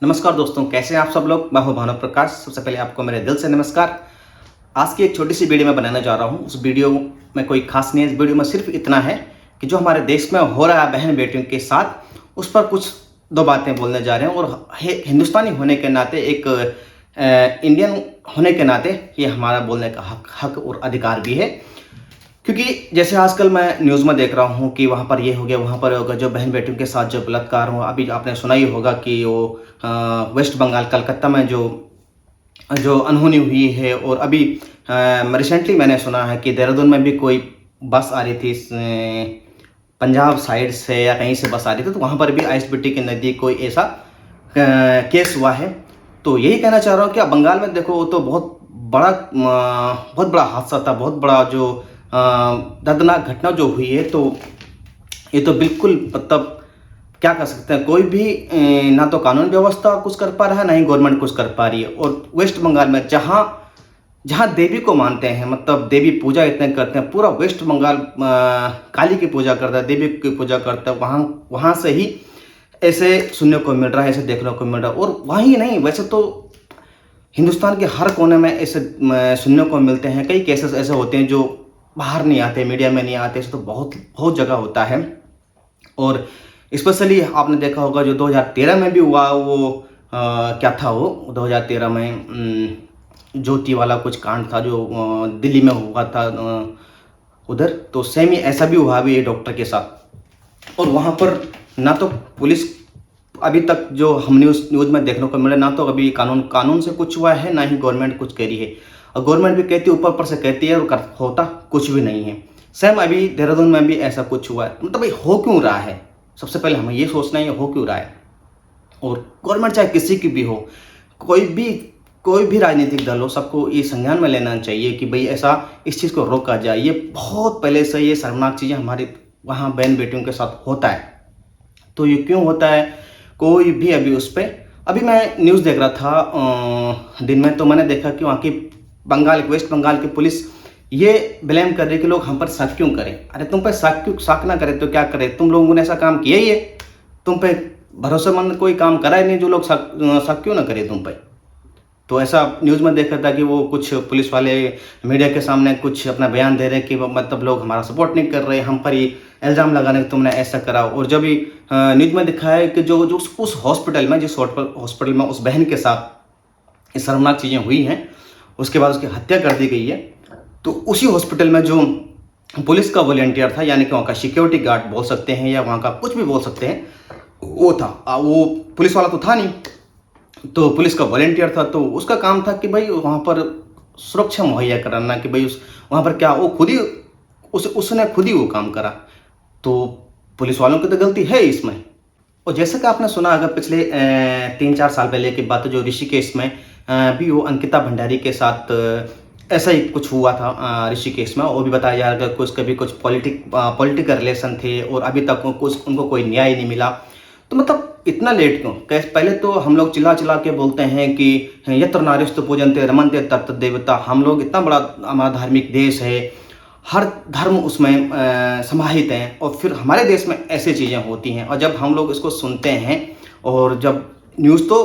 नमस्कार दोस्तों, कैसे हैं आप सब लोग। मैं हूं भानु प्रकाश। सबसे पहले आपको मेरे दिल से नमस्कार। आज की एक छोटी सी वीडियो मैं बनाने जा रहा हूं। उस वीडियो में कोई खास नहीं है। इस वीडियो में सिर्फ इतना है कि जो हमारे देश में हो रहा है बहन बेटियों के साथ, उस पर कुछ दो बातें बोलने जा रहे हैं। और हिंदुस्तानी होने के नाते, एक इंडियन होने के नाते, ये हमारा बोलने का हक और अधिकार भी है। क्योंकि जैसे आजकल मैं न्यूज़ में देख रहा हूँ कि वहाँ पर ये हो गया, वहाँ पर होगा, जो बहन बेटियों के साथ जो बलात्कार हुआ। अभी आपने सुना ही होगा कि वो वेस्ट बंगाल कलकत्ता में जो जो अनहोनी हुई है। और अभी रिसेंटली मैंने सुना है कि देहरादून में भी कोई बस आ रही थी, पंजाब साइड से या कहीं से बस आ रही थी, तो वहाँ पर भी आईएसबीटी के नज़दीक कोई ऐसा केस हुआ है। तो यही कहना चाह रहा हूँ कि आप बंगाल में देखो, वो तो बहुत बड़ा हादसा था, बहुत बड़ा जो दर्दनाक घटना जो हुई है। तो ये तो बिल्कुल, मतलब क्या कर सकते हैं, कोई भी ना तो कानून व्यवस्था कुछ कर पा रहा है, ना ही गवर्नमेंट कुछ कर पा रही है। और वेस्ट बंगाल में जहाँ जहाँ देवी को मानते हैं, मतलब देवी पूजा इतने करते हैं, पूरा वेस्ट बंगाल काली की पूजा करता है, देवी की पूजा करता है। वहाँ से ही ऐसे सुनने को मिल रहा है, ऐसे देखने को मिल रहा है। और वहीं नहीं, वैसे तो हिंदुस्तान के हर कोने में ऐसे सुनने को मिलते हैं। कई केसेस ऐसे होते हैं जो बाहर नहीं आते, मीडिया में नहीं आते। ऐसे तो बहुत बहुत जगह होता है। और स्पेशली आपने देखा होगा जो 2013 में भी हुआ, वो क्या था, वो 2013 में ज्योति वाला कुछ कांड था जो दिल्ली में हुआ था उधर। तो सेम ही ऐसा भी हुआ भी ये डॉक्टर के साथ। और वहाँ पर ना तो पुलिस, अभी तक जो हम न्यूज़ में देखने को मिला, ना तो अभी कानून से कुछ हुआ है, ना ही गवर्नमेंट कुछ कह रही है। और गवर्नमेंट भी कहती है, ऊपर से कहती है, और होता कुछ भी नहीं है। सेम अभी देहरादून में भी ऐसा कुछ हुआ है। मतलब भाई हो क्यों रहा है, सबसे पहले हमें ये सोचना है हो क्यों रहा है। और गवर्नमेंट चाहे किसी की भी हो, कोई भी राजनीतिक दल हो, सबको ये संज्ञान में लेना चाहिए कि भाई ऐसा इस चीज़ को रोका जाए। ये बहुत पहले से ये शर्मनाक चीज़ें हमारे वहाँ बहन बेटियों के साथ होता है। तो ये क्यों होता है, कोई भी अभी उस पर, अभी मैं न्यूज़ देख रहा था दिन में, तो मैंने देखा कि वहाँ की वेस्ट बंगाल की पुलिस ये ब्लेम कर रही कि लोग हम पर शक क्यों करें। अरे तुम पे शक ना करें तो क्या करें, तुम लोगों ने ऐसा काम किया ही है, तुम पे भरोसेमंद कोई काम करा ही नहीं जो लोग शक क्यों ना करें तुम पे। तो ऐसा न्यूज़ में देखा था कि वो कुछ पुलिस वाले मीडिया के सामने कुछ अपना बयान दे रहे हैं कि मतलब लोग हमारा सपोर्ट नहीं कर रहे, हम पर ही इल्ज़ाम लगाने कि तुमने ऐसा करा। और जब भी न्यूज़ में दिखाया है कि जो जो उस हॉस्पिटल में, जिस हॉस्पिटल में उस बहन के साथ ये शर्मनाक चीज़ें हुई हैं, उसके बाद उसकी हत्या कर दी गई है, तो उसी हॉस्पिटल में जो पुलिस का वॉलंटियर था, यानी कि वहाँ का सिक्योरिटी गार्ड बोल सकते हैं या वहाँ का कुछ भी बोल सकते हैं, वो था, वो पुलिस वाला तो था नहीं, तो पुलिस का वॉलंटियर था। तो उसका काम था कि भाई वहाँ पर सुरक्षा मुहैया कराना, कि भाई वहाँ पर क्या, वो खुद ही उसने खुद ही वो काम करा। तो पुलिस वालों की तो गलती है इसमें। और जैसा कि आपने सुना, अगर पिछले 3-4 साल पहले की बात, जो ऋषिकेश में भी वो अंकिता भंडारी के साथ ऐसा ही कुछ हुआ था ऋषिकेश में। और भी बताया जा रहा है कि कभी कुछ पॉलिटिकल रिलेशन थे और अभी तक उनको कोई न्याय नहीं मिला। तो मतलब इतना लेट क्यों। पहले तो हम लोग चिल्ला चिल्ला के बोलते हैं कि यत्र नार्यस्तु पूजन्ते रमन्ते तत्र देवता। हम लोग, इतना बड़ा हमारा धार्मिक देश है, हर धर्म उसमें समाहित हैं, और फिर हमारे देश में ऐसी चीज़ें होती हैं। और जब हम लोग इसको सुनते हैं, और जब न्यूज़ तो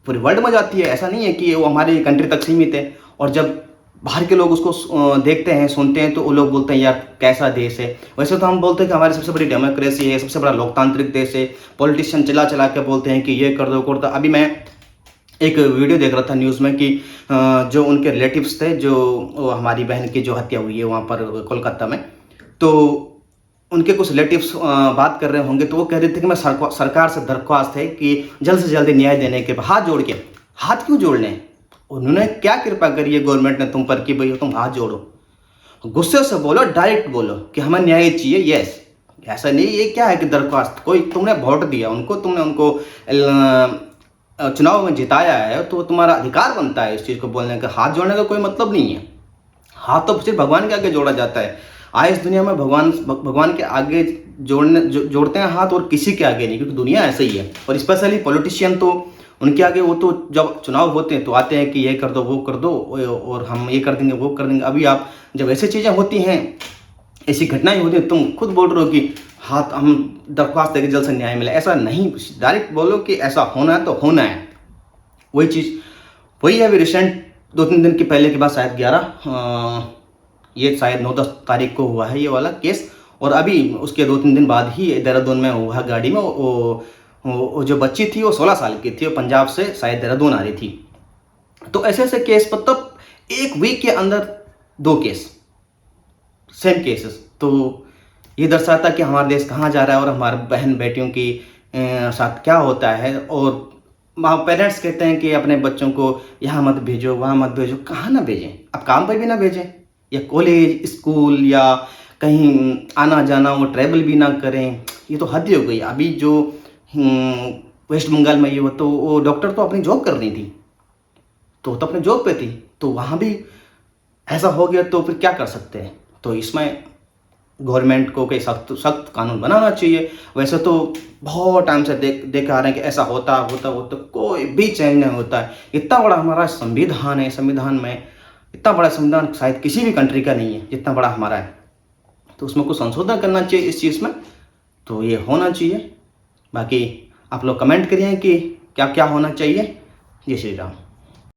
पूरे वर्ल्ड में जाती है, ऐसा नहीं है कि वो हमारी कंट्री तक सीमित है। और जब बाहर के लोग उसको देखते हैं, सुनते हैं, तो वो लोग बोलते हैं यार कैसा देश है। वैसे तो हम बोलते हैं कि हमारी सबसे बड़ी डेमोक्रेसी है, सबसे बड़ा लोकतांत्रिक देश है। पॉलिटिशियन चिल्ला चला के बोलते हैं कि ये कर दो कर दो। अभी मैं एक वीडियो देख रहा था न्यूज़ में कि जो उनके रिलेटिव्स थे, जो हमारी बहन की जो हत्या हुई है वहाँ पर कोलकाता में, तो उनके कुछ रिलेटिव्स बात कर रहे होंगे, तो वो कह रहे थे कि मैं सरकार से दरख्वास्त है कि जल्द से जल्द न्याय देने के, हाथ जोड़ के। हाथ क्यों जोड़ने, उन्होंने क्या कृपा करी है गवर्नमेंट ने तुम पर कि भाई तुम हाथ जोड़ो। गुस्से से बोलो, डायरेक्ट बोलो कि हमें न्याय चाहिए। यस, ऐसा नहीं, ये क्या है कि दरख्वास्त, कोई तुमने वोट दिया उनको, तुमने उनको चुनाव में जिताया है, तो तुम्हारा अधिकार बनता है इस चीज़ को बोलने का। हाथ जोड़ने का कोई मतलब नहीं है। हाथ तो सिर्फ भगवान के आगे जोड़ा जाता है। आए इस दुनिया में भगवान के आगे जोड़ते हैं हाथ, और किसी के आगे नहीं, क्योंकि दुनिया ऐसे ही है। और स्पेशली पॉलिटिशियन तो उनके आगे, वो तो जब चुनाव होते हैं तो आते हैं कि ये कर दो वो कर दो, और हम ये कर देंगे वो कर देंगे। अभी आप जब ऐसी चीज़ें होती हैं, ऐसी घटनाएं होती हैं, तुम खुद बोल रहे हो कि हाथ हम दरख्वास्त देकर जल्द से न्याय मिले। ऐसा नहीं, डायरेक्ट बोलो कि ऐसा होना है तो होना है। वही चीज़ वही है। अभी रिसेंट 2-3 दिन की पहले की बात, शायद 9-10 तारीख को हुआ है ये वाला केस। और अभी उसके 2-3 दिन बाद ही देहरादून में हुआ गाड़ी में वो जो बच्ची थी वो 16 साल की थी, वो पंजाब से शायद देहरादून आ रही थी। तो ऐसे ऐसे केस, मतलब एक वीक के अंदर 2 केस, सेम केसेस। तो ये दर्शाता कि हमारा देश कहाँ जा रहा है और हमारे बहन बेटियों की साथ क्या होता है। और पेरेंट्स कहते हैं कि अपने बच्चों को यहाँ मत भेजो, वहाँ मत भेजो। कहाँ ना भेजें, अब काम पर भी ना भेजें, या कॉलेज स्कूल या कहीं आना जाना वो ट्रैवल भी ना करें। ये तो हद ही हो गई। अभी जो वेस्ट बंगाल में ये हो, तो वो डॉक्टर तो अपनी जॉब कर रही थी, तो अपने जॉब पे थी, तो वहाँ भी ऐसा हो गया, तो फिर क्या कर सकते हैं। तो इसमें गवर्नमेंट को कोई सख्त सख्त कानून बनाना चाहिए। वैसे तो बहुत टाइम से देख आ रहे हैं कि ऐसा होता कोई भी चेंज नहीं होता है। इतना बड़ा हमारा संविधान है, संविधान में इतना बड़ा संविधान शायद किसी भी कंट्री का नहीं है जितना बड़ा हमारा है। तो उसमें कुछ संशोधन करना चाहिए इस चीज़ में, तो ये होना चाहिए। बाकी आप लोग कमेंट करिए कि क्या क्या होना चाहिए। जय श्री राम।